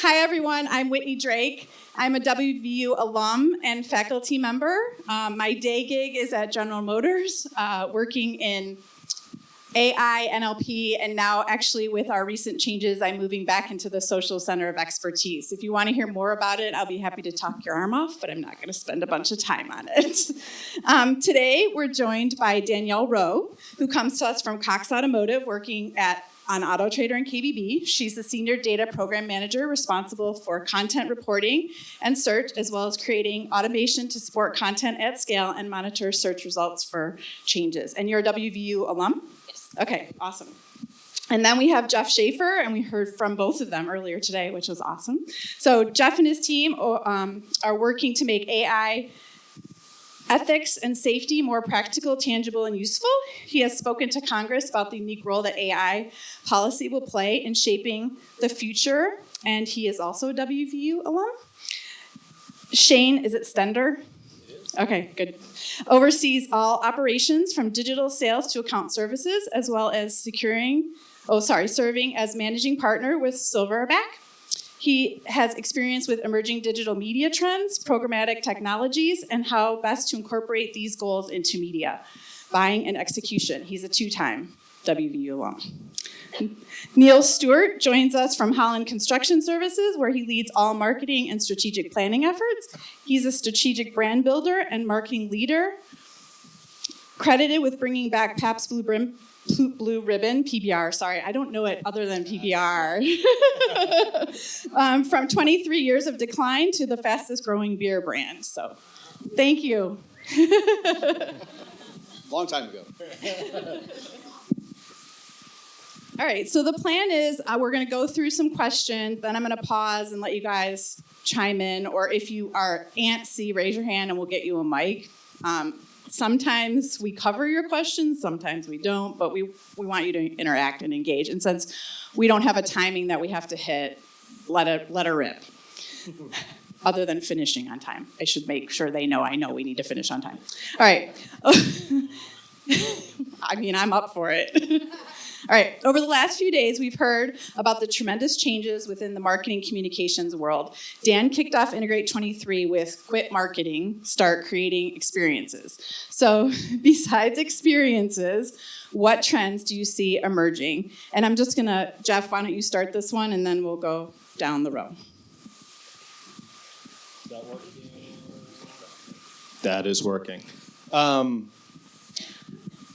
Hi, everyone. I'm Whitney Drake. I'm a WVU alum and faculty member. My day gig is at General Motors, working in AI, NLP, and now actually with our recent changes, I'm moving back into the Social Center of Expertise. If you want to hear more about it, I'll be happy to talk your arm off, but I'm not going to spend a bunch of time on it. Today, we're joined by Danielle Rohe, who comes to us from Cox Automotive, working on Autotrader and KBB. She's the Senior Data Program Manager responsible for content reporting and search, as well as creating automation to support content at scale and monitor search results for changes. And you're a WVU alum? Yes. Okay, awesome. And then we have Geoff Schaefer, and we heard from both of them earlier today, which was awesome. So Geoff and his team are working to make AI ethics and safety more practical, tangible, and useful. He has spoken to Congress about the unique role that AI policy will play in shaping the future, and he is also a WVU alum. Shane, is it Stender? Okay, good. Oversees all operations from digital sales to account services, as well as serving as managing partner with SilverBack. He has experience with emerging digital media trends, programmatic technologies, and how best to incorporate these goals into media, buying, and execution. He's a two-time WVU alum. Neal Stewart joins us from Holland Construction Services, where he leads all marketing and strategic planning efforts. He's a strategic brand builder and marketing leader, credited with bringing back Pabst Blue Ribbon, PBR, sorry, I don't know it other than PBR. From 23 years of decline to the fastest growing beer brand. So, thank you. Long time ago. All right, so the plan is we're going to go through some questions, then I'm going to pause and let you guys chime in, or if you are antsy, raise your hand and we'll get you a mic. Sometimes we cover your questions, sometimes we don't, but we want you to interact and engage. And since we don't have a timing that we have to hit, let her rip. Other than finishing on time. I should make sure they know I know we need to finish on time. All right. I mean, I'm up for it. All right, over the last few days, we've heard about the tremendous changes within the marketing communications world. Dan kicked off Integrate 23 with quit marketing, start creating experiences. So besides experiences, what trends do you see emerging? And I'm just gonna, Geoff, why don't you start this one and then we'll go down the row. Is that working? That is working.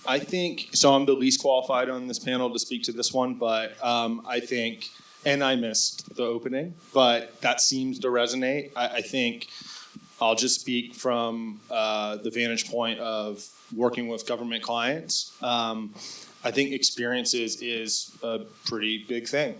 I think, so I'm the least qualified on this panel to speak to this one, but I think, and I missed the opening, but that seems to resonate. I think I'll just speak from the vantage point of working with government clients. I think experiences is a pretty big thing.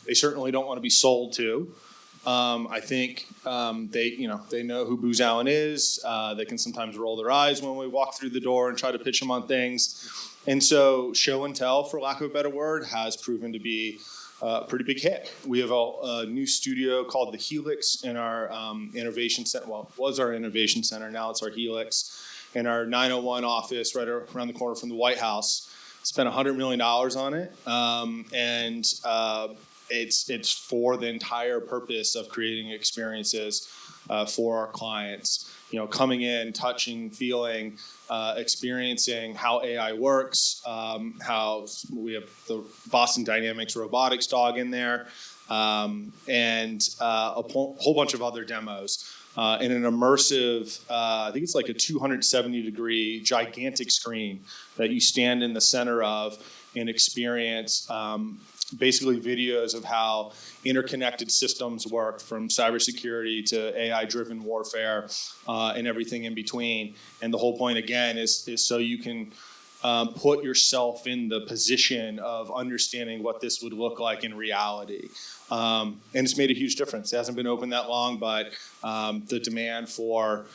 They certainly don't want to be sold to. I think they know who Booz is. They can sometimes roll their eyes when we walk through the door and try to pitch them on things. And so show and tell, for lack of a better word, has proven to be a pretty big hit. We have a new studio called the Helix in our innovation center. Well, it was our innovation center. Now it's our Helix in our 901 office right around the corner from the White House. Spent $100 million on it. It's for the entire purpose of creating experiences for our clients. You know, coming in, touching, feeling, experiencing how AI works, how we have the Boston Dynamics robotics dog in there, and a whole bunch of other demos. In an immersive, I think it's like a 270-degree gigantic screen that you stand in the center of and experience basically videos of how interconnected systems work, from cybersecurity to AI-driven warfare and everything in between. And the whole point, again, is so you can put yourself in the position of understanding what this would look like in reality. And it's made a huge difference. It hasn't been open that long, but the demand for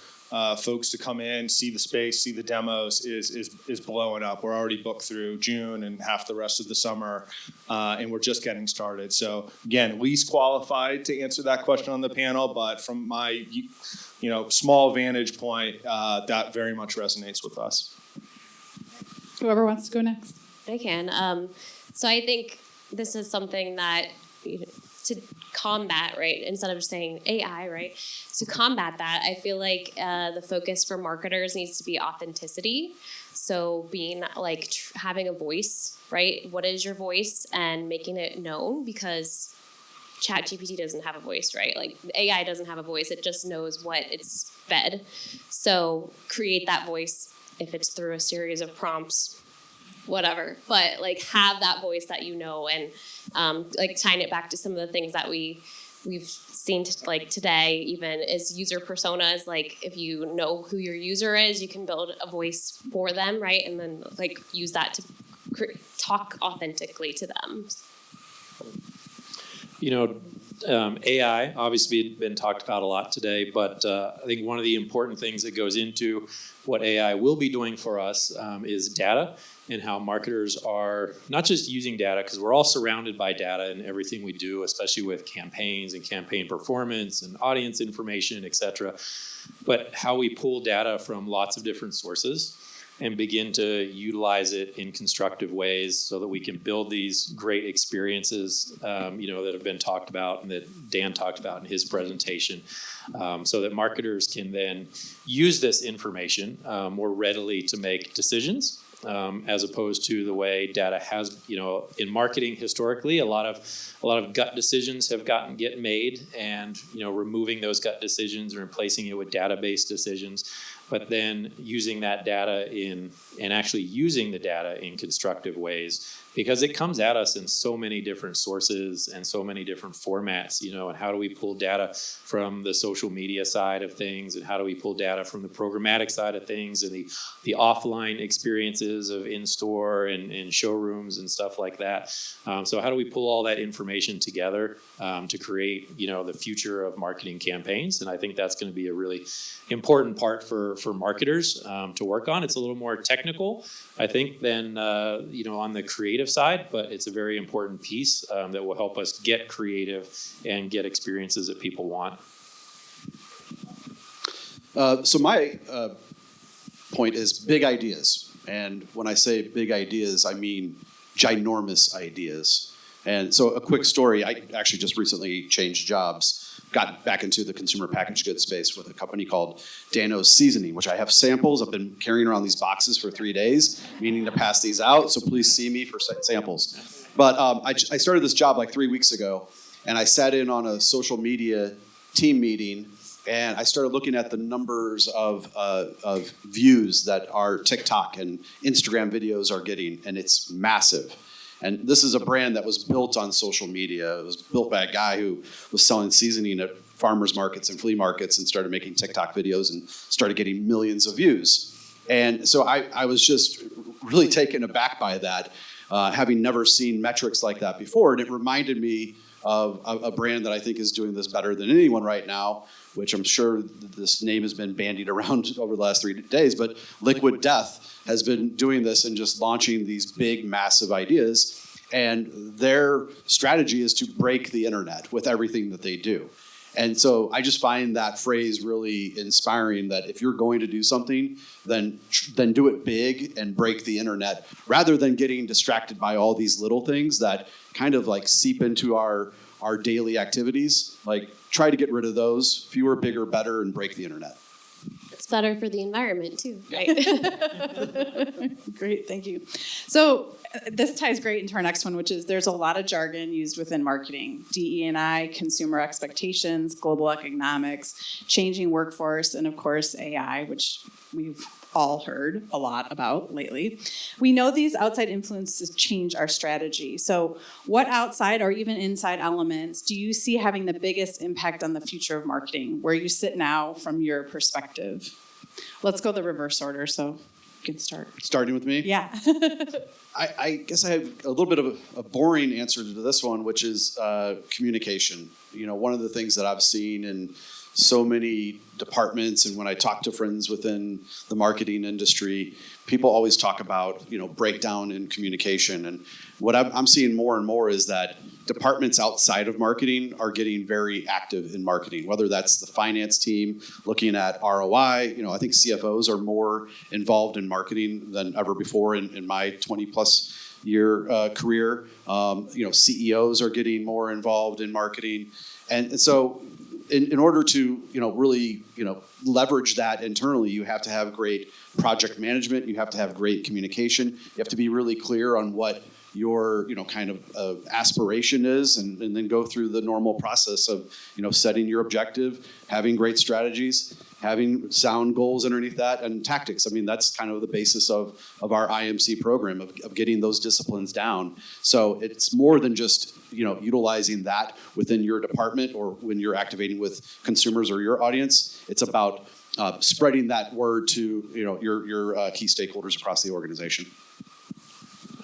folks to come in, see the space, see the demos is blowing up. We're already booked through June and half the rest of the summer, and we're just getting started. So again, least qualified to answer that question on the panel, but from my small vantage point, that very much resonates with us. Whoever wants to go next. I can. So I think this is something that to combat, right, instead of just saying AI, right, to combat that, I feel like the focus for marketers needs to be authenticity. So being like having a voice, right? What is your voice, and making it known, because ChatGPT doesn't have a voice, right? Like AI doesn't have a voice. It just knows what it's fed. So create that voice, if it's through a series of prompts, whatever. But like have that voice that you know, and like tying it back to some of the things that we've seen like today, even is user personas. Like if you know who your user is, you can build a voice for them, right? And then like use that to talk authentically to them. You know, AI obviously been talked about a lot today, but I think one of the important things that goes into what AI will be doing for us is data, and how marketers are not just using data, because we're all surrounded by data in everything we do, especially with campaigns and campaign performance and audience information, et cetera, but how we pull data from lots of different sources and begin to utilize it in constructive ways so that we can build these great experiences, you know, that have been talked about and that Dan talked about in his presentation, so that marketers can then use this information more readily to make decisions, as opposed to the way data has, you know, in marketing historically, a lot of gut decisions have get made, and, you know, removing those gut decisions and replacing it with database decisions. But then using that data and actually using the data in constructive ways, because it comes at us in so many different sources and so many different formats, you know, and how do we pull data from the social media side of things, and how do we pull data from the programmatic side of things, and the offline experiences of in-store and showrooms and stuff like that. So how do we pull all that information together to create, you know, the future of marketing campaigns? And I think that's going to be a really important part for marketers to work on. It's a little more technical, I think, than you know, on the creative side, but it's a very important piece that will help us get creative and get experiences that people want. So my point is big ideas. And when I say big ideas, I mean ginormous ideas. And so a quick story, I actually just recently changed jobs, got back into the consumer packaged goods space with a company called Dano's Seasoning, which I have samples. I've been carrying around these boxes for 3 days, meaning to pass these out. So please see me for samples. But I started this job like 3 weeks ago, and I sat in on a social media team meeting, and I started looking at the numbers of views that our TikTok and Instagram videos are getting, and it's massive. And this is a brand that was built on social media. It was built by a guy who was selling seasoning at farmers markets and flea markets, and started making TikTok videos and started getting millions of views. And so I was just really taken aback by that, having never seen metrics like that before. And it reminded me of a brand that I think is doing this better than anyone right now, which I'm sure this name has been bandied around over the last 3 days, but Liquid Death has been doing this and just launching these big, massive ideas. And their strategy is to break the internet with everything that they do. And so I just find that phrase really inspiring, that if you're going to do something, then do it big and break the internet, rather than getting distracted by all these little things that kind of like seep into our daily activities. Like, try to get rid of those. Fewer, bigger, better, and break the internet. It's better for the environment too, right? Great, thank you. So this ties great into our next one, which is there's a lot of jargon used within marketing: DE&I, consumer expectations, global economics, changing workforce, and of course AI, which we've all heard a lot about lately. We know these outside influences change our strategy. So what outside or even inside elements do you see having the biggest impact on the future of marketing, where you sit now from your perspective? Let's go the reverse order, so you can start. Starting with me? Yeah. I guess I have a little bit of a boring answer to this one, which is communication. You know, one of the things that I've seen in so many departments, and when I talk to friends within the marketing industry, people always talk about, you know, breakdown in communication. And what I'm seeing more and more is that departments outside of marketing are getting very active in marketing, whether that's the finance team looking at ROI. You know, I think CFOs are more involved in marketing than ever before in my 20 plus your career. CEOs are getting more involved in marketing. And so in order to, really, leverage that internally, you have to have great project management. You have to have great communication. You have to be really clear on what your, kind of aspiration is, and then go through the normal process of, setting your objective, having great strategies, having sound goals underneath that, and tactics. I mean, that's kind of the basis of our IMC program, of getting those disciplines down. So it's more than just, utilizing that within your department or when you're activating with consumers or your audience. It's about spreading that word to, your key stakeholders across the organization.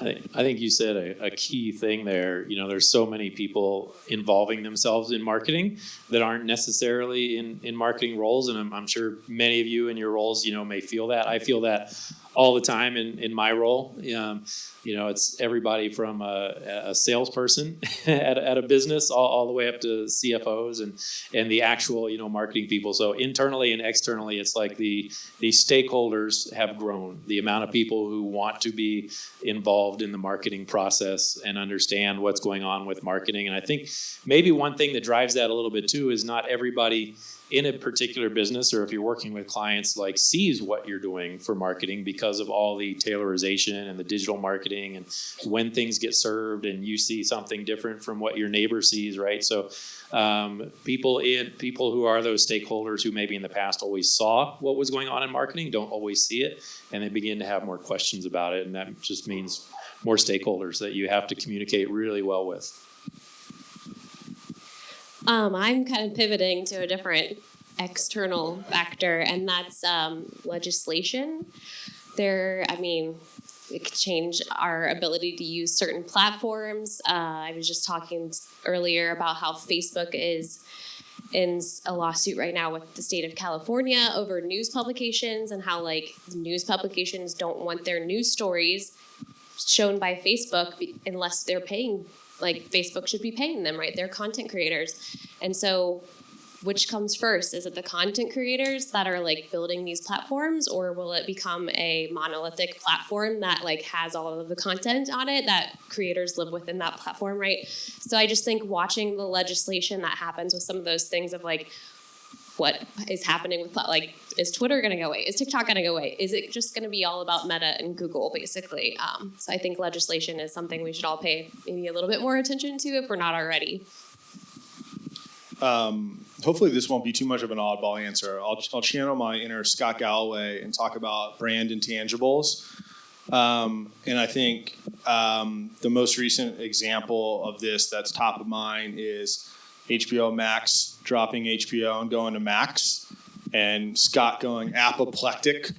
I think you said a key thing there. There's so many people involving themselves in marketing that aren't necessarily in marketing roles, and I'm sure many of you in your roles, may feel that. I feel that all the time in my role. It's everybody from a salesperson at a business all the way up to CFOs and the actual, marketing people. So internally and externally, it's like the stakeholders have grown. The amount of people who want to be involved in the marketing process and understand what's going on with marketing. And I think maybe one thing that drives that a little bit too is not everybody in a particular business, or if you're working with clients, sees what you're doing for marketing because of all the tailorization and the digital marketing and when things get served and you see something different from what your neighbor sees, right? So people who are those stakeholders who maybe in the past always saw what was going on in marketing don't always see it, and they begin to have more questions about it, and that just means more stakeholders that you have to communicate really well with. I'm kind of pivoting to a different external factor, and that's legislation. It could change our ability to use certain platforms. I was just talking earlier about how Facebook is in a lawsuit right now with the state of California over news publications, and how news publications don't want their news stories shown by Facebook unless they're paying. Facebook should be paying them, right? They're content creators. And so which comes first? Is it the content creators that are building these platforms, or will it become a monolithic platform that has all of the content on it that creators live within that platform, right? So I just think watching the legislation that happens with some of those things of what is happening with is Twitter going to go away? Is TikTok going to go away? Is it just going to be all about Meta and Google, basically? So I think legislation is something we should all pay maybe a little bit more attention to if we're not already. Hopefully this won't be too much of an oddball answer. I'll channel my inner Scott Galloway and talk about brand intangibles. And I think the most recent example of this that's top of mind is HBO Max dropping HBO and going to Max, and Scott going apoplectic,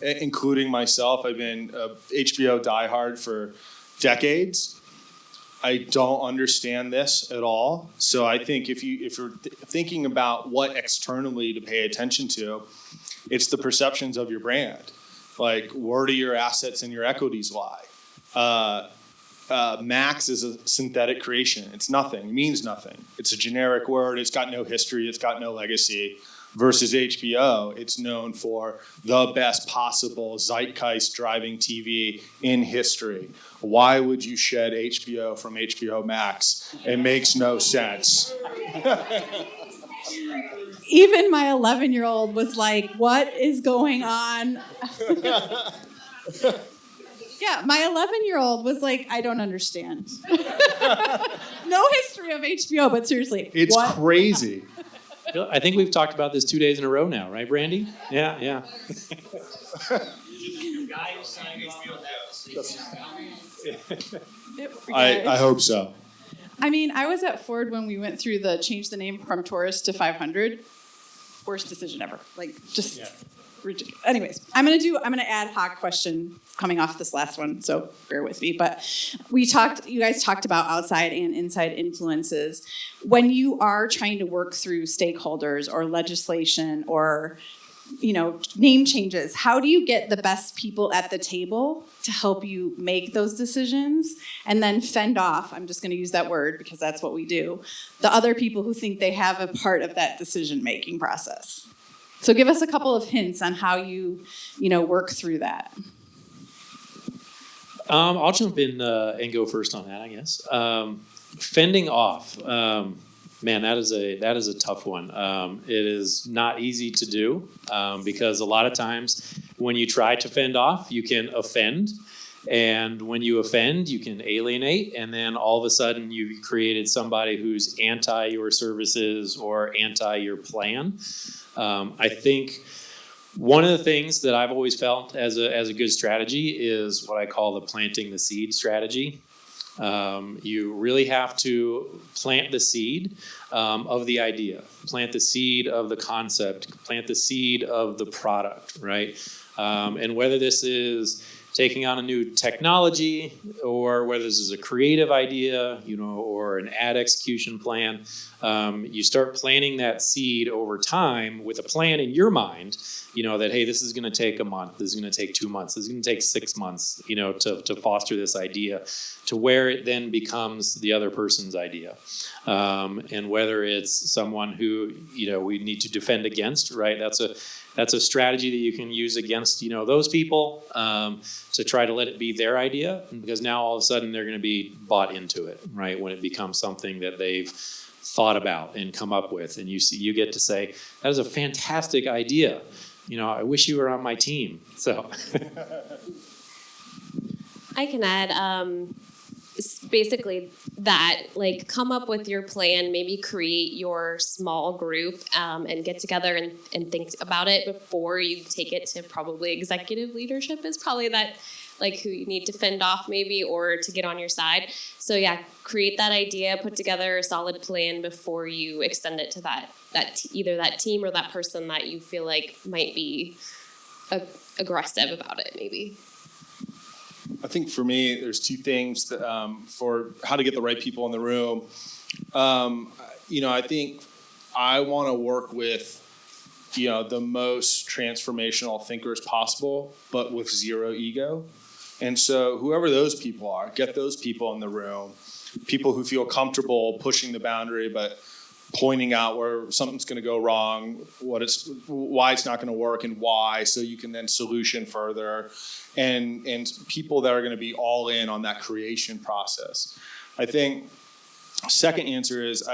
including myself. I've been a HBO diehard for decades. I don't understand this at all. So I think if you're thinking about what externally to pay attention to, it's the perceptions of your brand. Where do your assets and your equities lie? Max is a synthetic creation. It's nothing. It means nothing. It's a generic word. It's got no history. It's got no legacy. Versus HBO, it's known for the best possible zeitgeist driving TV in history. Why would you shed HBO from HBO Max? It makes no sense. Even my 11-year-old was like, what is going on? Yeah, my 11-year-old was like, I don't understand. No history of HBO, but seriously. It's crazy. I think we've talked about this 2 days in a row now, right, Brandy? Yeah. I hope so. I was at Ford when we went through the change the name from Taurus to 500. Worst decision ever. Ridiculous. Anyways, I'm gonna ad hoc question coming off this last one, so bear with me. But you guys talked about outside and inside influences. When you are trying to work through stakeholders or legislation or name changes, how do you get the best people at the table to help you make those decisions and then fend off, I'm just going to use that word because that's what we do, the other people who think they have a part of that decision-making process? So give us a couple of hints on how you work through that. I'll jump in and go first on that, I guess. Fending off, man, that is a tough one. It is not easy to do because a lot of times when you try to fend off, you can offend. And when you offend, you can alienate, and then all of a sudden you've created somebody who's anti your services or anti your plan. I think one of the things that I've always felt as a good strategy is what I call the planting the seed strategy. You really have to plant the seed of the idea, plant the seed of the concept, plant the seed of the product, right? And whether this is taking on a new technology, or whether this is a creative idea, or an ad execution plan, you start planting that seed over time with a plan in your mind, that, hey, this is going to take a month, this is going to take 2 months, this is going to take 6 months, to foster this idea, to where it then becomes the other person's idea. And whether it's someone who, we need to defend against, right? That's a strategy that you can use against, those people, to try to let it be their idea, because now all of a sudden they're going to be bought into it, right? When it becomes something that they've thought about and come up with, and you get to say, that is a fantastic idea. I wish you were on my team. So I can add, basically that, like, come up with your plan, maybe create your small group, and get together and think about it before you take it to probably executive leadership is probably that, like, who you need to fend off maybe, or to get on your side. So yeah, create that idea, put together a solid plan before you extend it to either that team or that person that you feel like might be aggressive about it maybe. I think for me, there's two things that, for how to get the right people in the room. I think I want to work with, the most transformational thinkers possible, but with zero ego. And so whoever those people are, get those people in the room, people who feel comfortable pushing the boundary, but pointing out where something's going to go wrong, why it's not going to work, and why, so you can then solution further, and people that are going to be all in on that creation process. I think second answer is,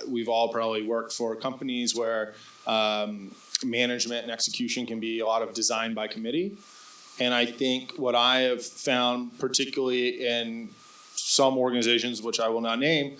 we've all probably worked for companies where management and execution can be a lot of design by committee. And I think what I have found, particularly in some organizations, which I will not name,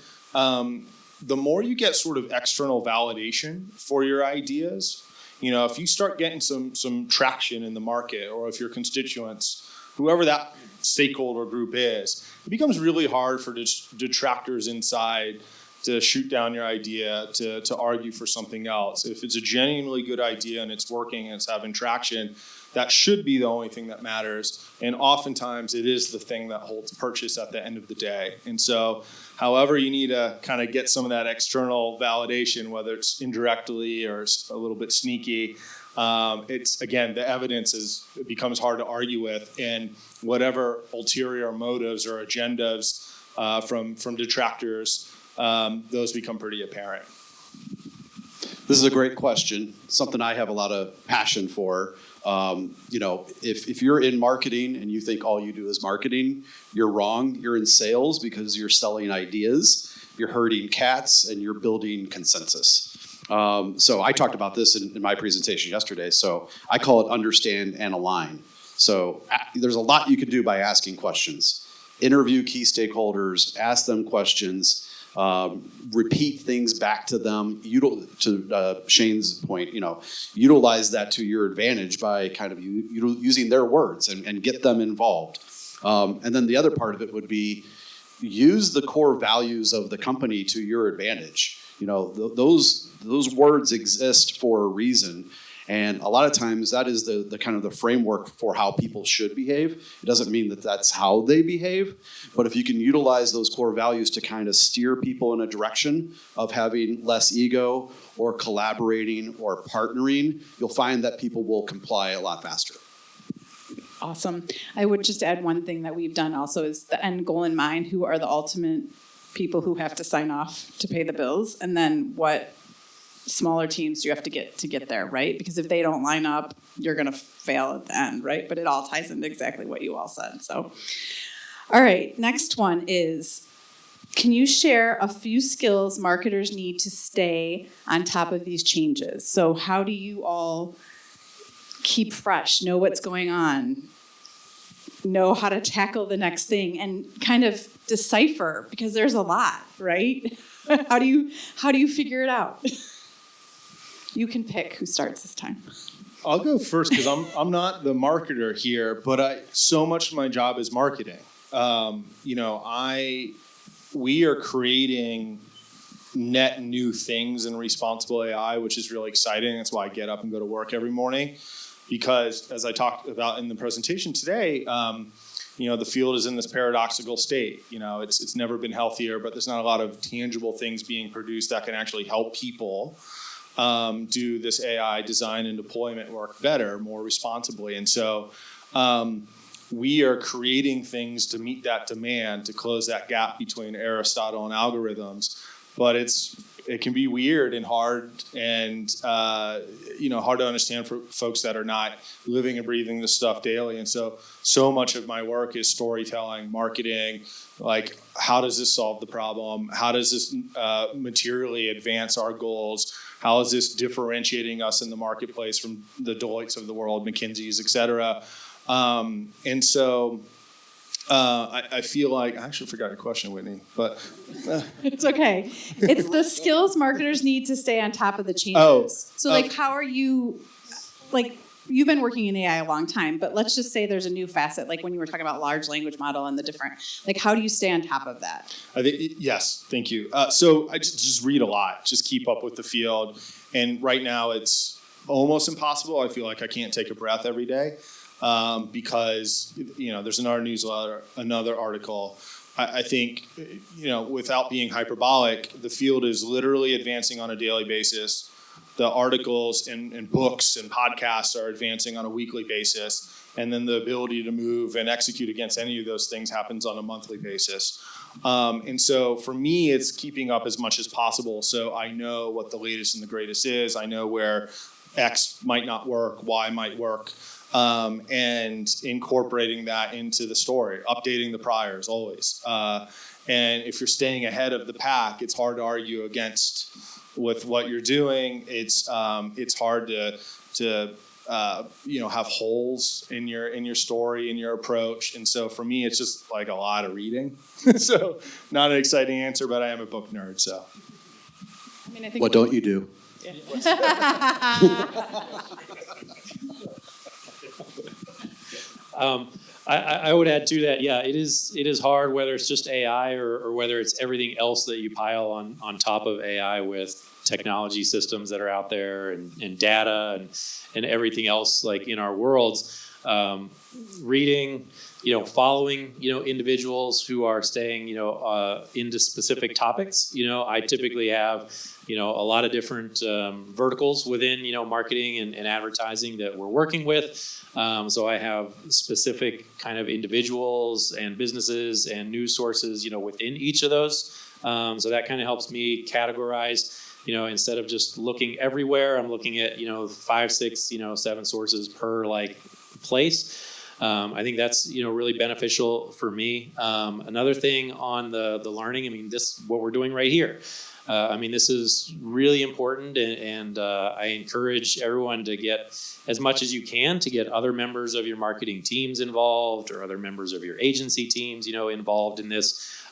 the more you get sort of external validation for your ideas, if you start getting some traction in the market, or if your constituents, whoever that stakeholder group is, it becomes really hard for detractors inside to shoot down your idea, to argue for something else. If it's a genuinely good idea and it's working and it's having traction, that should be the only thing that matters. And oftentimes it is the thing that holds purchase at the end of the day. And so however you need to kind of get some of that external validation, whether it's indirectly or a little bit sneaky, it's, again, the evidence it becomes hard to argue with. And whatever ulterior motives or agendas from detractors, those become pretty apparent. This is a great question, something I have a lot of passion for. If you're in marketing and you think all you do is marketing, you're wrong. You're in sales because you're selling ideas, you're herding cats, and you're building consensus. So I talked about this in my presentation yesterday. So I call it understand and align. So there's a lot you can do by asking questions. Interview key stakeholders, ask them questions, repeat things back to them. To Shane's point, utilize that to your advantage by kind of using their words and get them involved. And then the other part of it would be use the core values of the company to your advantage. Those words exist for a reason. And a lot of times that is the kind of the framework for how people should behave. It doesn't mean that that's how they behave, but if you can utilize those core values to kind of steer people in a direction of having less ego or collaborating or partnering, you'll find that people will comply a lot faster. Awesome. I would just add one thing that we've done also is the end goal in mind. Who are the ultimate people who have to sign off to pay the bills? And then what smaller teams do you have to get there, right? Because if they don't line up, you're going to fail at the end, right? But it all ties into exactly what you all said. So, all right, next one is, can you share a few skills marketers need to stay on top of these changes? So how do you all keep fresh, know what's going on, know how to tackle the next thing, and kind of decipher, because there's a lot, right? How do you figure it out? You can pick who starts this time. I'll go first because I'm not the marketer here, but so much of my job is marketing. We are creating net new things in responsible AI, which is really exciting. That's why I get up and go to work every morning, because as I talked about in the presentation today, the field is in this paradoxical state. It's never been healthier, but there's not a lot of tangible things being produced that can actually help people do this AI design and deployment work better, more responsibly. And so we are creating things to meet that demand, to close that gap between Aristotle and algorithms. But it can be weird and hard and hard to understand for folks that are not living and breathing this stuff daily. And so much of my work is storytelling, marketing, like how does this solve the problem? How does this materially advance our goals? How is this differentiating us in the marketplace from the Deloittes of the world, McKinsey's, et cetera? I feel like I actually forgot your question, Whitney, but it's okay. It's the skills marketers need to stay on top of the changes. How are you, you've been working in AI a long time, but let's just say there's a new facet, like when you were talking about large language model and the different, how do you stay on top of that? Yes, thank you. So I just read a lot, just keep up with the field. And right now it's almost impossible. I feel like I can't take a breath every day. Because there's another newsletter, another article. I think without being hyperbolic, the field is literally advancing on a daily basis. The articles and books and podcasts are advancing on a weekly basis, and then the ability to move and execute against any of those things happens on a monthly basis. And so for me, it's keeping up as much as possible, so I know what the latest and the greatest is. I know where X might not work, Y might work. And incorporating that into the story, updating the priors always. And if you're staying ahead of the pack, it's hard to argue against with what you're doing. It's hard to have holes in your story, in your approach. And so for me, it's just like a lot of reading. So not an exciting answer, but I am a book nerd. So I think what don't you do? Yeah. I would add to that, it is hard, whether it's just AI or whether it's everything else that you pile on top of AI with technology systems that are out there and data and everything else like in our worlds. Reading, following, individuals who are staying, into specific topics. I typically have, a lot of different verticals within, marketing and advertising that we're working with. So I have specific kind of individuals and businesses and news sources, within each of those. So that kind of helps me categorize, instead of just looking everywhere, I'm looking at, 5, 6, 7 sources per place. I think that's, really beneficial for me. Another thing on the learning, this what we're doing right here. This is really important, and I encourage everyone to get as much as you can to get other members of your marketing teams involved or other members of your agency teams, involved in this,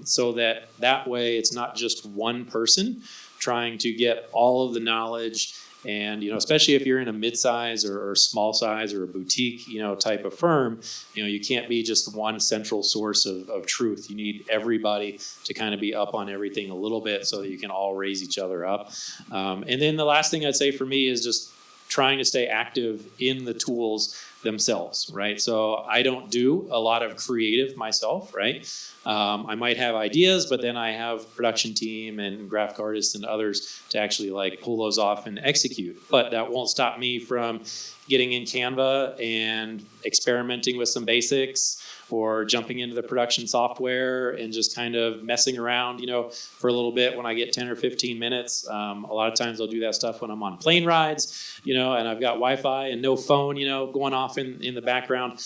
so that way it's not just one person trying to get all of the knowledge. And, especially if you're in a mid-size or small size or a boutique, type of firm, you can't be just one central source of truth. You need everybody to kind of be up on everything a little bit so that you can all raise each other up. And then the last thing I'd say for me is just trying to stay active in the tools themselves, right? So I don't do a lot of creative myself, right? I might have ideas, but then I have production team and graphic artists and others to actually pull those off and execute. But that won't stop me from getting in Canva and experimenting with some basics, or jumping into the production software and just kind of messing around, for a little bit when I get 10 or 15 minutes. A lot of times I'll do that stuff when I'm on plane rides, and I've got Wi-Fi and no phone, going off in the background.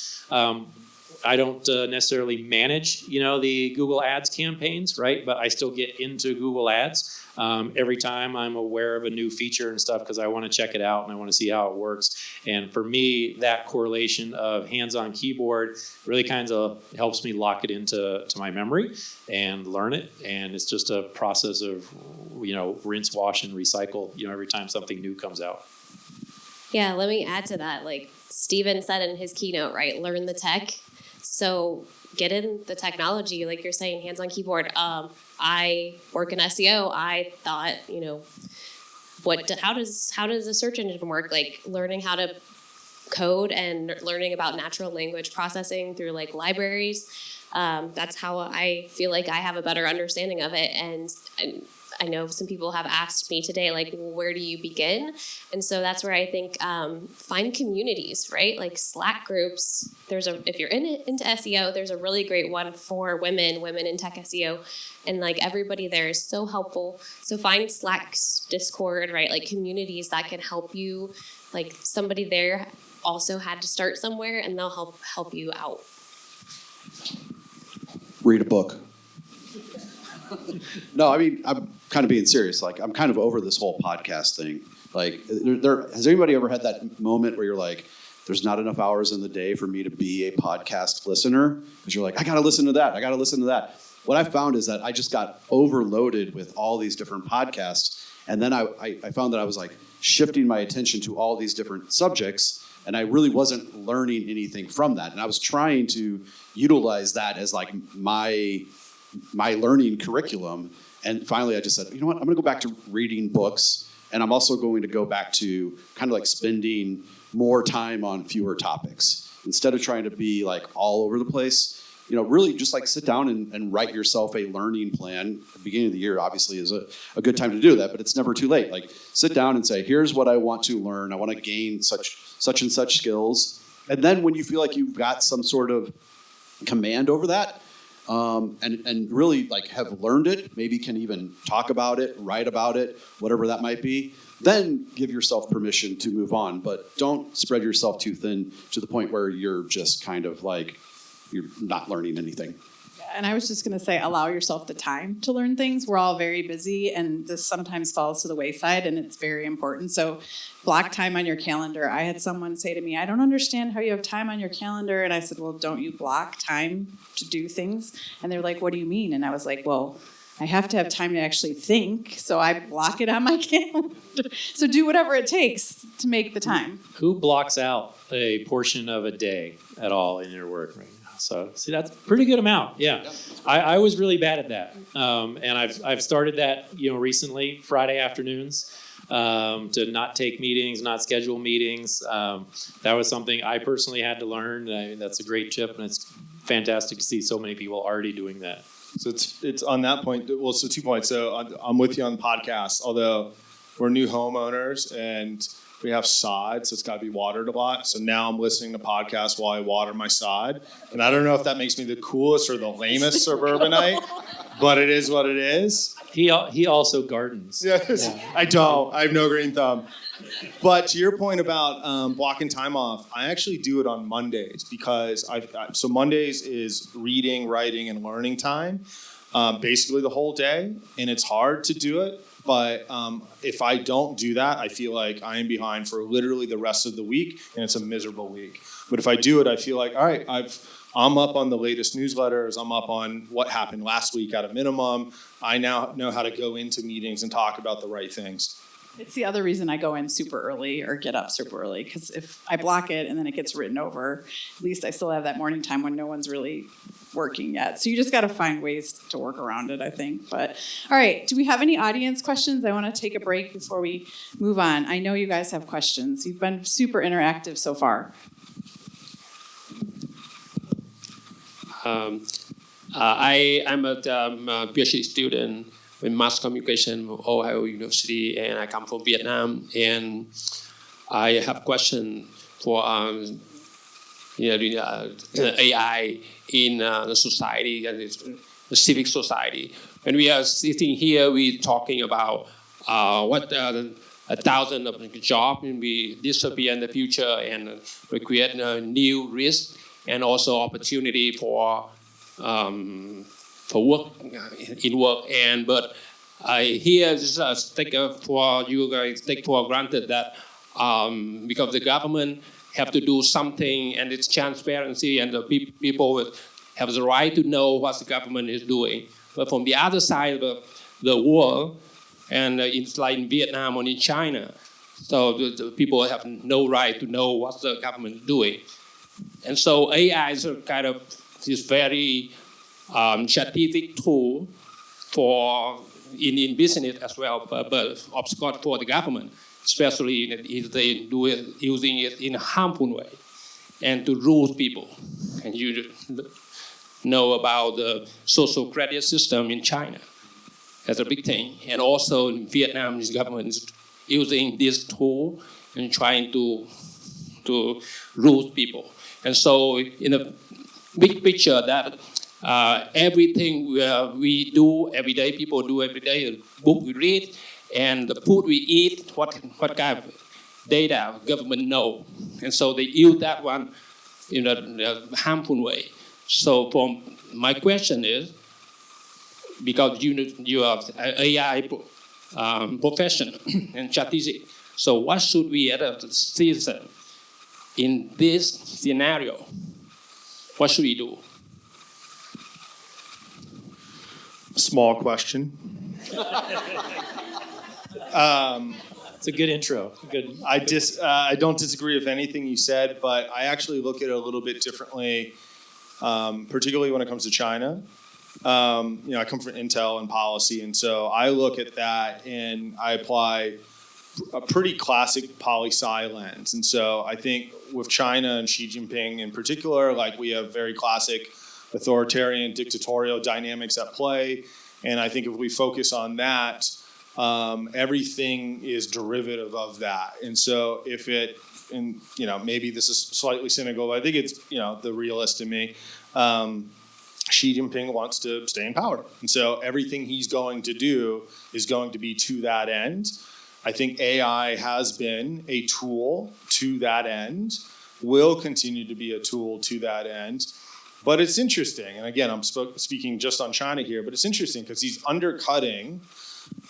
I don't necessarily manage, the Google Ads campaigns, right? But I still get into Google Ads every time I'm aware of a new feature and stuff because I want to check it out and I want to see how it works. And for me, that correlation of hands-on keyboard really kind of helps me lock it into my memory and learn it. And it's just a process of, rinse, wash, and recycle, every time something new comes out. Yeah, let me add to that. Like Steven said in his keynote, right? Learn the tech. So get in the technology, like you're saying, hands-on keyboard. I work in SEO. I thought, how does a search engine work? Like learning how to code and learning about natural language processing through like libraries. That's how I feel like I have a better understanding of it. And I know some people have asked me today, like, where do you begin? And so that's where I think find communities, right? Like Slack groups. If you're into SEO, there's a really great one for women in tech SEO. And like everybody there is so helpful. So find Slack, Discord, right? Like communities that can help you. Like somebody there also had to start somewhere and they'll help you out. Read a book. No, I mean, I'm kind of being serious. Like, I'm kind of over this whole podcast thing. Like, has anybody ever had that moment where you're like, there's not enough hours in the day for me to be a podcast listener? Because you're like, I got to listen to that. I got to listen to that. What I found is that I just got overloaded with all these different podcasts. And then I found that I was like shifting my attention to all these different subjects. And I really wasn't learning anything from that. And I was trying to utilize that as like my learning curriculum. And finally, I just said, you know what? I'm going to go back to reading books. And I'm also going to go back to kind of like spending more time on fewer topics. Instead of trying to be like all over the place, really just like sit down and write yourself a learning plan. The beginning of the year obviously is a good time to do that, but it's never too late. Like sit down and say, here's what I want to learn. I want to gain such and such skills. And then when you feel like you've got some sort of command over that, and really like have learned it, maybe can even talk about it, write about it, whatever that might be, then give yourself permission to move on. But don't spread yourself too thin to the point where you're just kind of like, you're not learning anything. And I was just going to say, allow yourself the time to learn things. We're all very busy, and this sometimes falls to the wayside, and it's very important. So block time on your calendar. I had someone say to me, I don't understand how you have time on your calendar. And I said, well, don't you block time to do things? And they're like, what do you mean? And I was like, well, I have to have time to actually think, so I block it on my calendar. So do whatever it takes to make the time. Who blocks out a portion of a day at all in your work right now? So, see, that's a pretty good amount. Yeah, I was really bad at that, and I've started that recently. Friday afternoons to not take meetings, not schedule meetings. That was something I personally had to learn. That's a great tip, and it's fantastic to see so many people already doing that. So it's on that point. Well, so 2 points. So I'm with you on the podcast. Although we're new homeowners and we have sod, so it's got to be watered a lot. So now I'm listening to podcasts while I water my sod. And I don't know if that makes me the coolest or the lamest suburbanite, but it is what it is. He also gardens. Yes, yeah. I don't. I have no green thumb. But to your point about blocking time off, I actually do it on Mondays because so Mondays is reading, writing, and learning time, basically the whole day. And it's hard to do it. But if I don't do that, I feel like I am behind for literally the rest of the week, and it's a miserable week. But if I do it, I feel like, all right, I'm up on the latest newsletters. I'm up on what happened last week at a minimum. I now know how to go into meetings and talk about the right things. It's the other reason I go in super early or get up super early, because if I block it and then it gets written over, at least I still have that morning time when no one's really working yet. So you just got to find ways to work around it, I think. But all right, do we have any audience questions? I want to take a break before we move on. I know you guys have questions. You've been super interactive so far. I'm a PhD student in mass communication from Ohio University, and I come from Vietnam. And I have a question for AI in the society and the civic society. When we are sitting here, we're talking about what 1,000 of jobs will be disappear in the future, and we create new risk and also opportunity for work in work. But I hear just take for you guys take for granted that because the government have to do something, and it's transparency, and the people have the right to know what the government is doing. But from the other side of the world, and it's like in Vietnam or in China, so the people have no right to know what the government is doing. And so AI is a kind of this very strategic tool for in business as well, but of course for the government, especially if they do it using it in a harmful way and to rule people. And you know about the social credit system in China. That's a big thing. And also in Vietnam, the government is using this tool and trying to rule people. And so in a big picture that everything we do every day, people do every day, the book we read, and the food we eat, what kind of data government know. And so they use that one in a harmful way. So from my question is, because you are AI professional and strategic, so what should we as a citizen in this scenario, what should we do? Small question. It's a good intro. Good. I don't disagree with anything you said, but I actually look at it a little bit differently, particularly when it comes to China. I come from Intel and policy, and so I look at that and I apply a pretty classic poli-sci lens. And so I think with China and Xi Jinping in particular, like we have very classic authoritarian dictatorial dynamics at play. And I think if we focus on that, everything is derivative of that. And so if it, and maybe this is slightly cynical, but I think it's, the realist in me, Xi Jinping wants to stay in power. And so everything he's going to do is going to be to that end. I think AI has been a tool to that end, will continue to be a tool to that end. But it's interesting, and again, I'm speaking just on China here, but it's interesting because he's undercutting.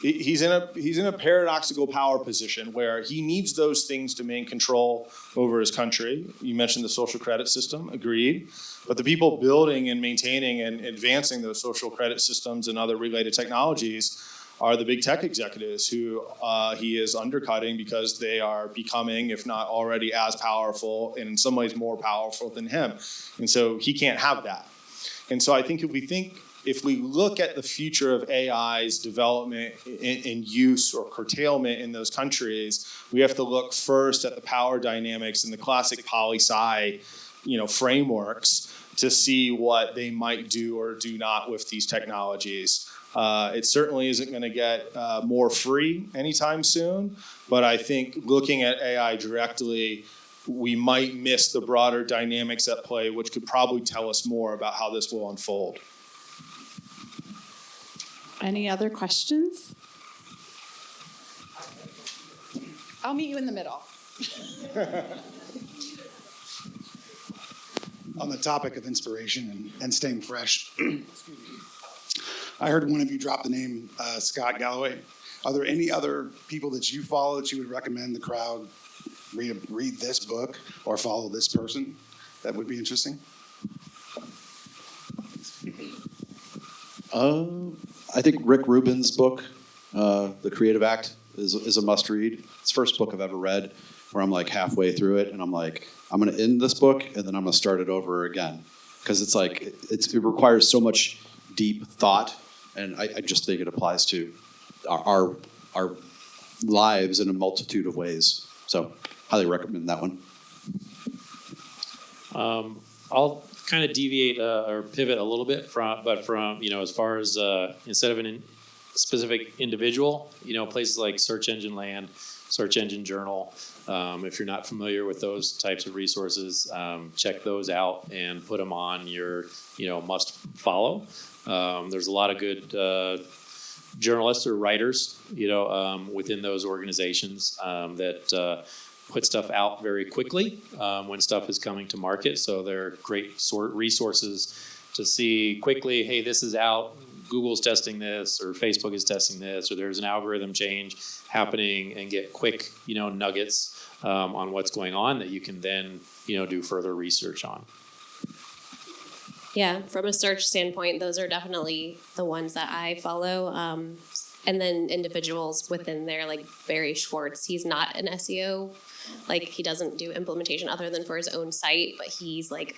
He's in a paradoxical power position where he needs those things to maintain control over his country. You mentioned the social credit system, agreed. But the people building and maintaining and advancing those social credit systems and other related technologies are the big tech executives who he is undercutting because they are becoming, if not already as powerful, and in some ways more powerful than him. And so he can't have that. And so I think if we look at the future of AI's development and use or curtailment in those countries, we have to look first at the power dynamics and the classic poli-sci, frameworks to see what they might do or do not with these technologies. It certainly isn't going to get more free anytime soon, but I think looking at AI directly, we might miss the broader dynamics at play, which could probably tell us more about how this will unfold. Any other questions? I'll meet you in the middle. On the topic of inspiration and staying fresh, I heard one of you drop the name Scott Galloway. Are there any other people that you follow that you would recommend the crowd read this book or follow this person that would be interesting? I think Rick Rubin's book, The Creative Act, is a must-read. It's the first book I've ever read where I'm like halfway through it, and I'm like, I'm going to end this book, and then I'm going to start it over again. Because it's like, it requires so much deep thought, and I just think it applies to our lives in a multitude of ways. So, highly recommend that one. I'll kind of deviate or pivot a little bit from as far as instead of specific individual, places like Search Engine Land, Search Engine Journal. If you're not familiar with those types of resources, check those out and put them on your, must follow. There's a lot of good journalists or writers, within those organizations that put stuff out very quickly when stuff is coming to market. So they're great resources to see quickly, hey, this is out, Google's testing this, or Facebook is testing this, or there's an algorithm change happening, and get quick, nuggets on what's going on that you can then, do further research on. Yeah, from a search standpoint, those are definitely the ones that I follow. And then individuals within there, like Barry Schwartz, he's not an SEO. Like, he doesn't do implementation other than for his own site, but he's like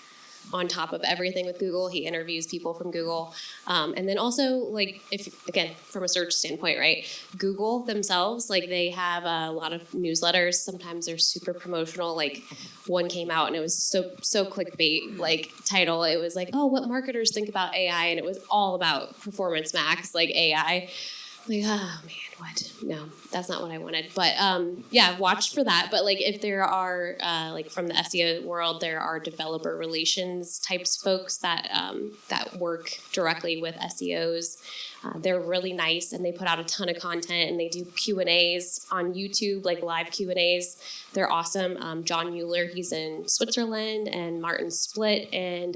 on top of everything with Google. He interviews people from Google. And then also, like, if, again, from a search standpoint, right, Google themselves, like, they have a lot of newsletters. Sometimes they're super promotional. Like, one came out and it was so clickbait, like, title. It was like, oh, what marketers think about AI? And it was all about Performance Max, like AI. Like, oh man, what? No, that's not what I wanted. But yeah, watch for that. But like, if there are like from the SEO world, there are developer relations types folks that that work directly with SEOs. They're really nice, and they put out a ton of content, and they do Q&As on YouTube, like live Q&As. They're awesome. John Mueller, he's in Switzerland, and Martin Split, and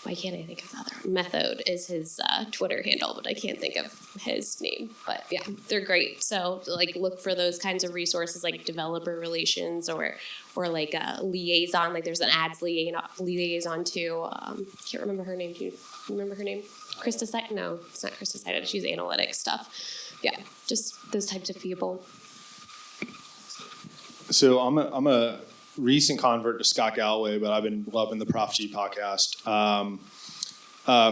why can't I think of the other? Method is his Twitter handle, but I can't think of his name. But yeah, they're great. So like, look for those kinds of resources, like developer relations, or like a liaison. Like, there's an ads liaison too. Can't remember her name. Do you remember her name? Krista Seiden? No, it's not Krista Seiden. She's analytics stuff. Yeah, just those types of people. So I'm a recent convert to Scott Galloway, but I've been loving the Prof G podcast.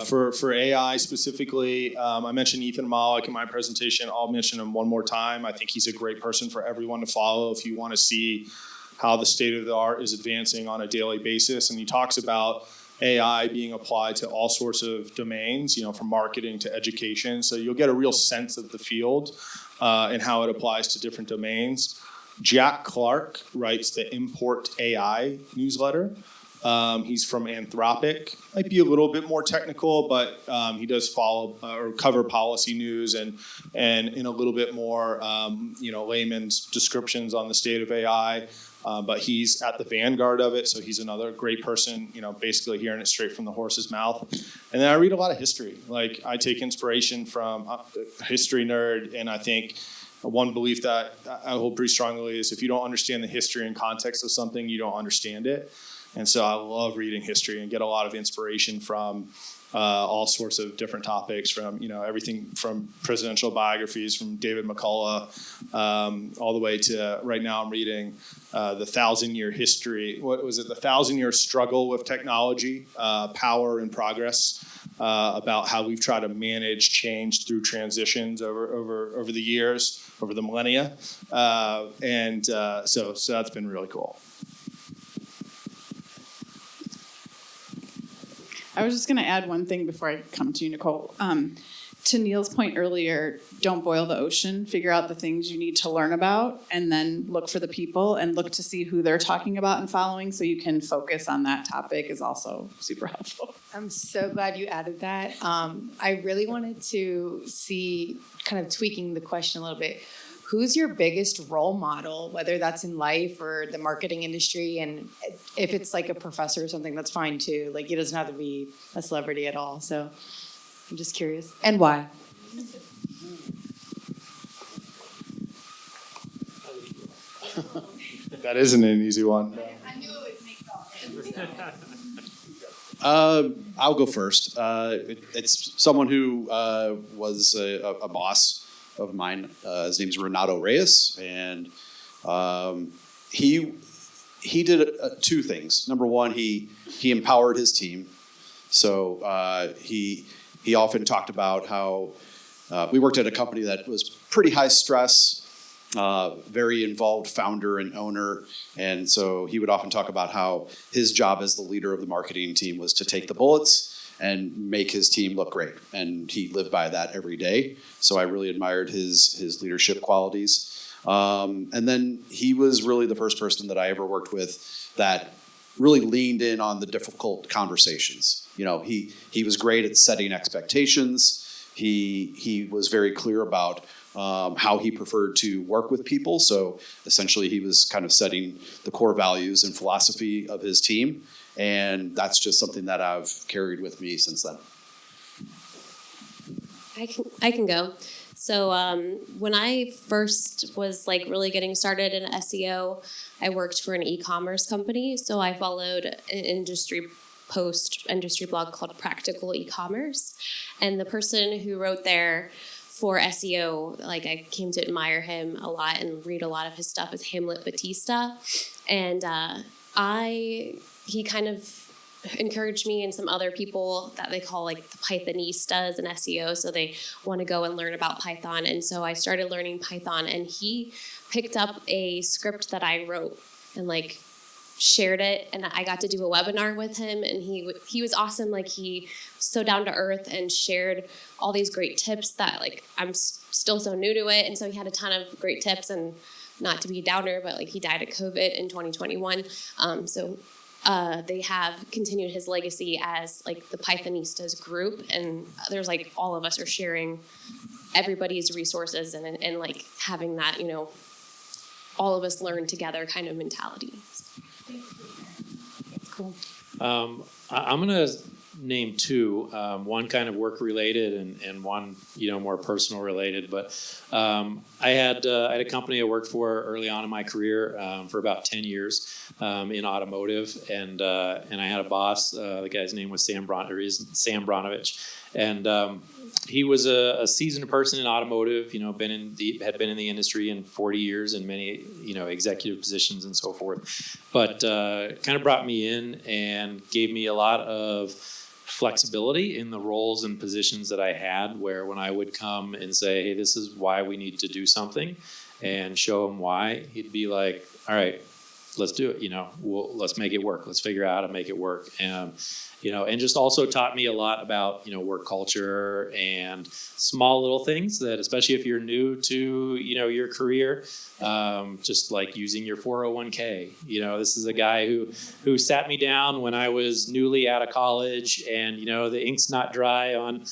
For AI specifically, I mentioned Ethan Malik in my presentation. I'll mention him one more time. I think he's a great person for everyone to follow if you want to see how the state of the art is advancing on a daily basis. And he talks about AI being applied to all sorts of domains, from marketing to education. So you'll get a real sense of the field and how it applies to different domains. Jack Clark writes the Import AI newsletter. He's from Anthropic. Might be a little bit more technical, but he does follow or cover policy news and in a little bit more layman's descriptions on the state of AI. But he's at the vanguard of it, so he's another great person, basically hearing it straight from the horse's mouth. And then I read a lot of history. Like, I take inspiration from a history nerd, and I think one belief that I hold pretty strongly is if you don't understand the history and context of something, you don't understand it. And so I love reading history and get a lot of inspiration from all sorts of different topics, from everything from presidential biographies from David McCullough all the way to right now I'm reading the 1,000-year history. What was it? The 1,000-year struggle with technology, power and progress. About how we've tried to manage change through transitions over the years, over the millennia, and so that's been really cool. I was just going to add one thing before I come to you, Nicole. To Neal's point earlier, don't boil the ocean. Figure out the things you need to learn about, and then look for the people and look to see who they're talking about and following, so you can focus on that topic is also super helpful. I'm so glad you added that. I really wanted to see, kind of tweaking the question a little bit, who's your biggest role model, whether that's in life or the marketing industry? And if it's like a professor or something, that's fine too. Like, it doesn't have to be a celebrity at all. So I'm just curious. And why? That isn't an easy one. I knew it would make I'll go first. It's someone who was a boss of mine. His name's Renato Reyes, and he did two things. Number one, he empowered his team. So he often talked about how we worked at a company that was pretty high stress, very involved founder and owner. And so he would often talk about how his job as the leader of the marketing team was to take the bullets and make his team look great. And he lived by that every day. So I really admired his leadership qualities. And then he was really the first person that I ever worked with that really leaned in on the difficult conversations. You know, he was great at setting expectations. He was very clear about how he preferred to work with people. So essentially he was kind of setting the core values and philosophy of his team. And that's just something that I've carried with me since then. I can go. So when I first was like really getting started in SEO, I worked for an e-commerce company. So I followed an industry blog called Practical E-commerce. And the person who wrote there for SEO, like I came to admire him a lot and read a lot of his stuff, is Hamlet Batista. And he kind of encouraged me and some other people that they call like the Pythonistas in SEO. So they want to go and learn about Python. And so I started learning Python, and he picked up a script that I wrote and like shared it, and I got to do a webinar with him, and he was awesome. Like he was so down to earth and shared all these great tips that like I'm still so new to it. And so he had a ton of great tips, and not to be a downer, but like he died of COVID in 2021. They have continued his legacy as like the Pythonistas group, and there's like all of us are sharing everybody's resources and like having that, you know, all of us learn together kind of mentality. Cool. I'm going to name two, one kind of work related and one, you know, more personal related. But I had a company I worked for early on in my career for about 10 years in automotive, and I had a boss. The guy's name was Sam Bronovich, and he was a seasoned person in automotive. You know, had been in the industry in 40 years in many, you know, executive positions and so forth. But kind of brought me in and gave me a lot of flexibility in the roles and positions that I had, where when I would come and say, hey, this is why we need to do something, and show him why, he'd be like, all right, let's do it. You know, let's make it work. Let's figure out how to make it work. And, you know, and just also taught me a lot about, you know, work culture and small little things that, especially if you're new to, you know, your career, just like using your 401k. You know, this is a guy who sat me down when I was newly out of college, and, you know, the ink's not dry on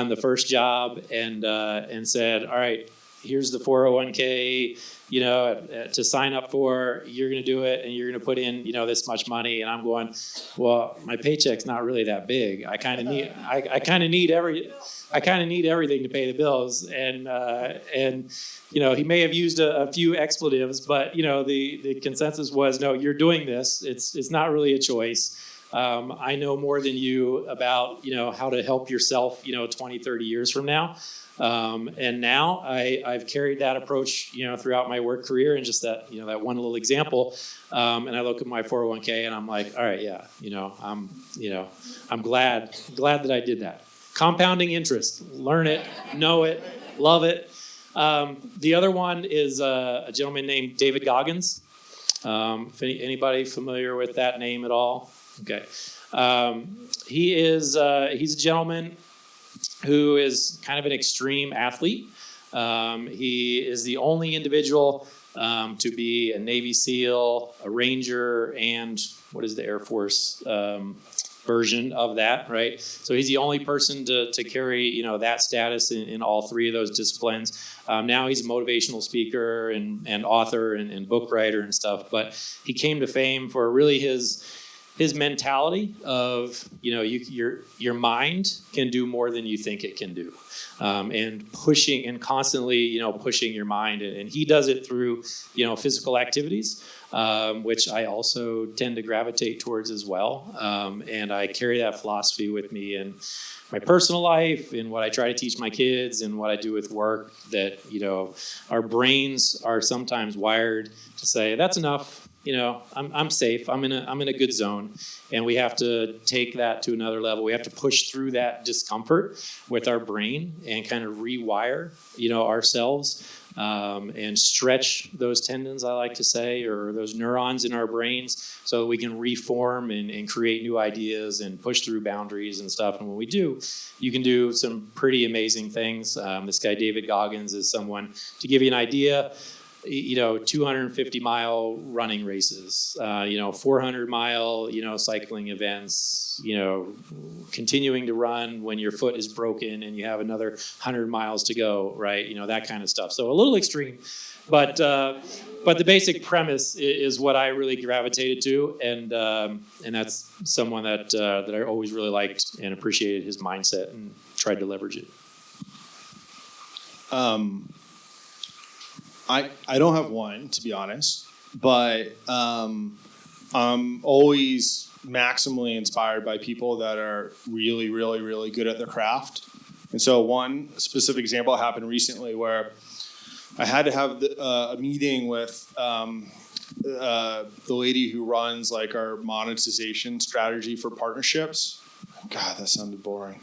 the first job, and said, all right, here's the 401k, you know, to sign up for. You're going to do it, and you're going to put in, you know, this much money. And I'm going, well, my paycheck's not really that big. I kind of need everything to pay the bills. And you know, he may have used a few expletives, but, you know, the consensus was, no, you're doing this. It's not really a choice. I know more than you about, you know, how to help yourself, you know, 20, 30 years from now. And now I've carried that approach, you know, throughout my work career, and just that, you know, that one little example. And I look at my 401k and I'm like, all right, yeah, I'm glad that I did that. Compounding interest, learn it, know it, love it. The other one is a gentleman named David Goggins. If anybody familiar with that name at all? Okay. He's a gentleman who is kind of an extreme athlete. He is the only individual to be a Navy SEAL, a Ranger, and what is the Air Force version of that, right? So he's the only person to carry, you know, that status in all three of those disciplines. Now he's a motivational speaker and author and book writer and stuff. But he came to fame for really his mentality of, you know, your mind can do more than you think it can do, and pushing and constantly, you know, pushing your mind, and he does it through, you know, physical activities, which I also tend to gravitate towards as well, and I carry that philosophy with me in my personal life, in what I try to teach my kids, and what I do with work. That, you know, our brains are sometimes wired to say, that's enough. You know, I'm safe. I'm in a good zone, and we have to take that to another level. We have to push through that discomfort with our brain and kind of rewire, you know, ourselves, and stretch those tendons, I like to say, or those neurons in our brains, so that we can reform and create new ideas and push through boundaries and stuff. And when we do, you can do some pretty amazing things. This guy David Goggins is someone, to give you an idea. 250-mile running races, 400-mile, cycling events, continuing to run when your foot is broken and you have another 100 miles to go, right? That kind of stuff. So a little extreme, but the basic premise is what I really gravitated to, and that's someone that I always really liked and appreciated his mindset and tried to leverage it. I don't have one, to be honest, but I'm always maximally inspired by people that are really, really, really good at their craft. And so one specific example happened recently where I had to have a meeting with the lady who runs like our monetization strategy for partnerships. God, that sounded boring.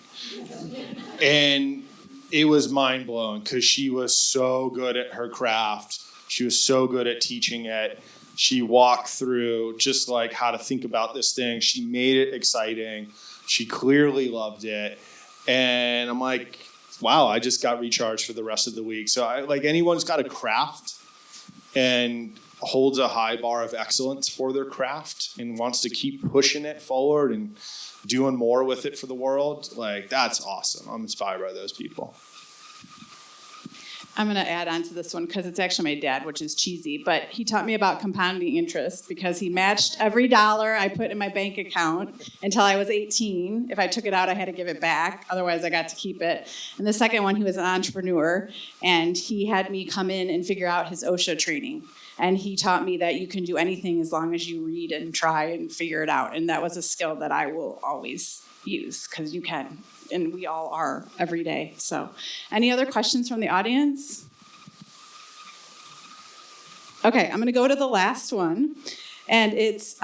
And it was mind-blowing because she was so good at her craft. She was so good at teaching it. She walked through just like how to think about this thing. She made it exciting. She clearly loved it. And I'm like, wow, I just got recharged for the rest of the week. So anyone who's got a craft and holds a high bar of excellence for their craft and wants to keep pushing it forward and doing more with it for the world, that's awesome. I'm inspired by those people. I'm going to add on to this one because it's actually my dad, which is cheesy, but he taught me about compounding interest because he matched every dollar I put in my bank account until I was 18. If I took it out, I had to give it back. Otherwise, I got to keep it. And the second one, he was an entrepreneur, and he had me come in and figure out his OSHA training. And he taught me that you can do anything as long as you read and try and figure it out. And that was a skill that I will always use because you can. And we all are every day. So any other questions from the audience? Okay, I'm going to go to the last one. And it's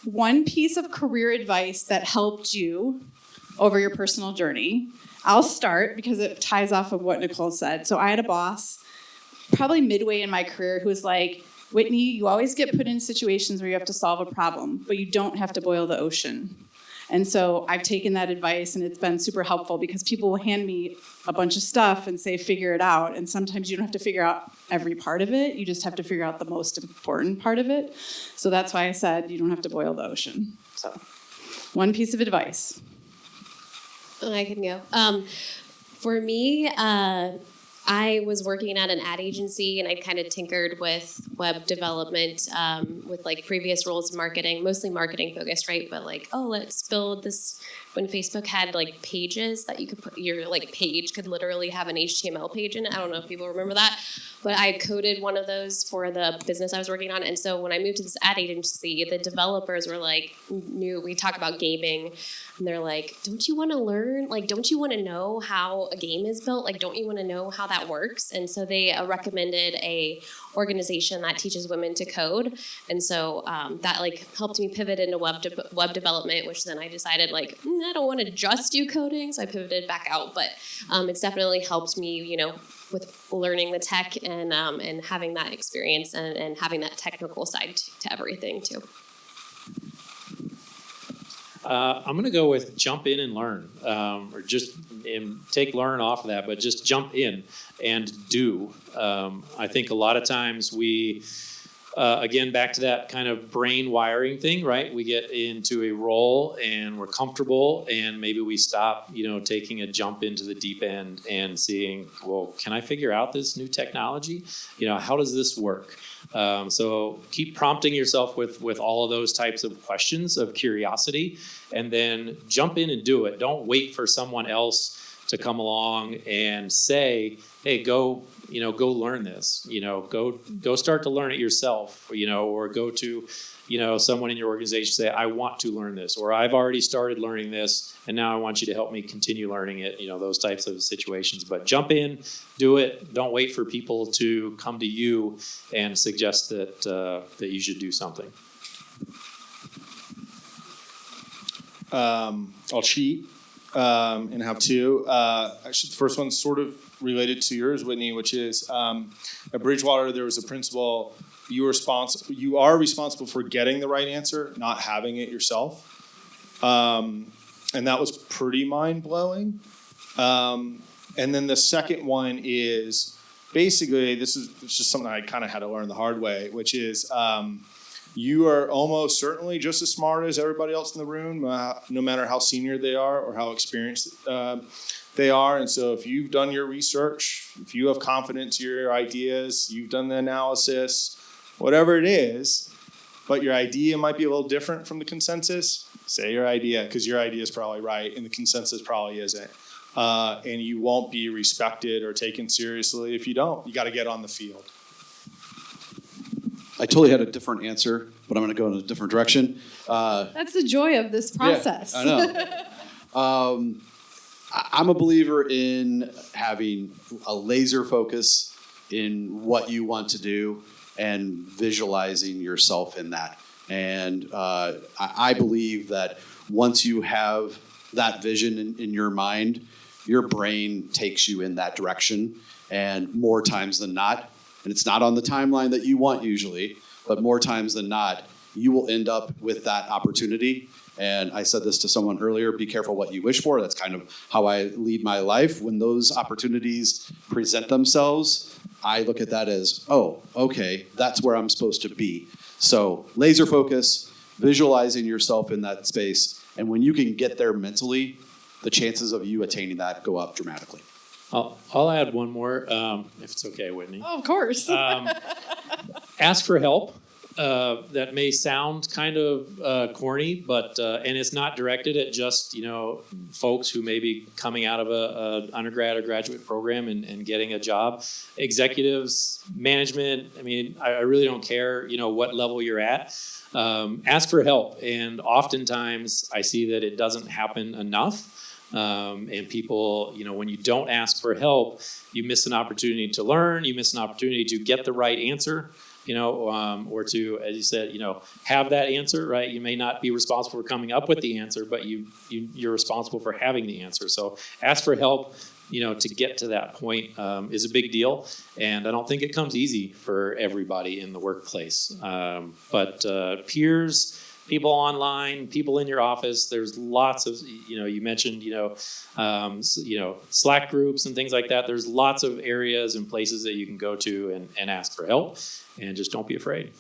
one piece of career advice that helped you over your personal journey. I'll start because it ties off of what Nicole said. So I had a boss probably midway in my career who was like, Whitney, you always get put in situations where you have to solve a problem, but you don't have to boil the ocean. And so I've taken that advice, and it's been super helpful because people will hand me a bunch of stuff and say, figure it out. And sometimes you don't have to figure out every part of it. You just have to figure out the most important part of it. So that's why I said you don't have to boil the ocean. So one piece of advice. I can go. For me, I was working at an ad agency, and I kind of tinkered with web development with previous roles in marketing, mostly marketing focused, right? But let's build this. When Facebook had pages that you could put, your page could literally have an HTML page in it. I don't know if people remember that, but I coded one of those for the business I was working on. And so when I moved to this ad agency, the developers were we talk about gaming, and they're like, don't you want to learn? Don't you want to know how a game is built? Don't you want to know how that works? And so they recommended a organization that teaches women to code. And so that helped me pivot into web development, which then I decided I don't want to just do coding, so I pivoted back out. But it's definitely helped me, with learning the tech and having that experience and having that technical side to everything too. I'm going to go with jump in and learn, or just take learn off of that, but just jump in and do. I think a lot of times we, again, back to that kind of brain wiring thing, right? We get into a role and we're comfortable, and maybe we stop, taking a jump into the deep end and seeing, well, can I figure out this new technology? How does this work? So keep prompting yourself with all of those types of questions of curiosity, and then jump in and do it. Don't wait for someone else to come along and say, hey, go learn this, go start to learn it yourself, or go to, someone in your organization, say, I want to learn this, or I've already started learning this, and now I want you to help me continue learning it, those types of situations. But jump in, do it. Don't wait for people to come to you and suggest that you should do something. I'll cheat and have two. Actually, the first one's sort of related to yours, Whitney, which is at Bridgewater, there was a principle, you are responsible for getting the right answer, not having it yourself. And that was pretty mind-blowing. And then the second one is basically, this is just something I kind of had to learn the hard way, which is you are almost certainly just as smart as everybody else in the room, no matter how senior they are or how experienced they are. And so if you've done your research, if you have confidence in your ideas, you've done the analysis, whatever it is, but your idea might be a little different from the consensus, say your idea, because your idea is probably right and the consensus probably isn't. And you won't be respected or taken seriously if you don't. You got to get on the field. I totally had a different answer, but I'm going to go in a different direction. That's the joy of this process. Yeah, I know. I'm a believer in having a laser focus in what you want to do and visualizing yourself in that. And I believe that once you have that vision in your mind, your brain takes you in that direction. And more times than not, and it's not on the timeline that you want usually, but more times than not, you will end up with that opportunity. And I said this to someone earlier, be careful what you wish for. That's kind of how I lead my life. When those opportunities present themselves, I look at that as, oh, okay, that's where I'm supposed to be. So laser focus, visualizing yourself in that space. And when you can get there mentally, the chances of you attaining that go up dramatically. I'll add one more, if it's okay, Whitney. Oh, of course. Ask for help. That may sound kind of corny, but and it's not directed at just folks who may be coming out of a undergrad or graduate program and getting a job. Executives, management. I mean, I really don't care what level you're at. Ask for help, and oftentimes I see that it doesn't happen enough. And people, when you don't ask for help, you miss an opportunity to learn. You miss an opportunity to get the right answer. Or to, as you said, have that answer, right? You may not be responsible for coming up with the answer, but you're responsible for having the answer. So ask for help, to get to that point is a big deal. And I don't think it comes easy for everybody in the workplace. But peers, people online, people in your office, there's lots of, you mentioned, Slack groups and things like that. There's lots of areas and places that you can go to and ask for help. And just don't be afraid.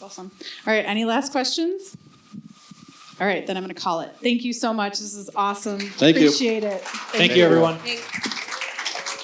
Awesome. All right, any last questions? All right, then I'm going to call it. Thank you so much. This is awesome. Thank you. Appreciate it. Thank you, everyone. Thanks.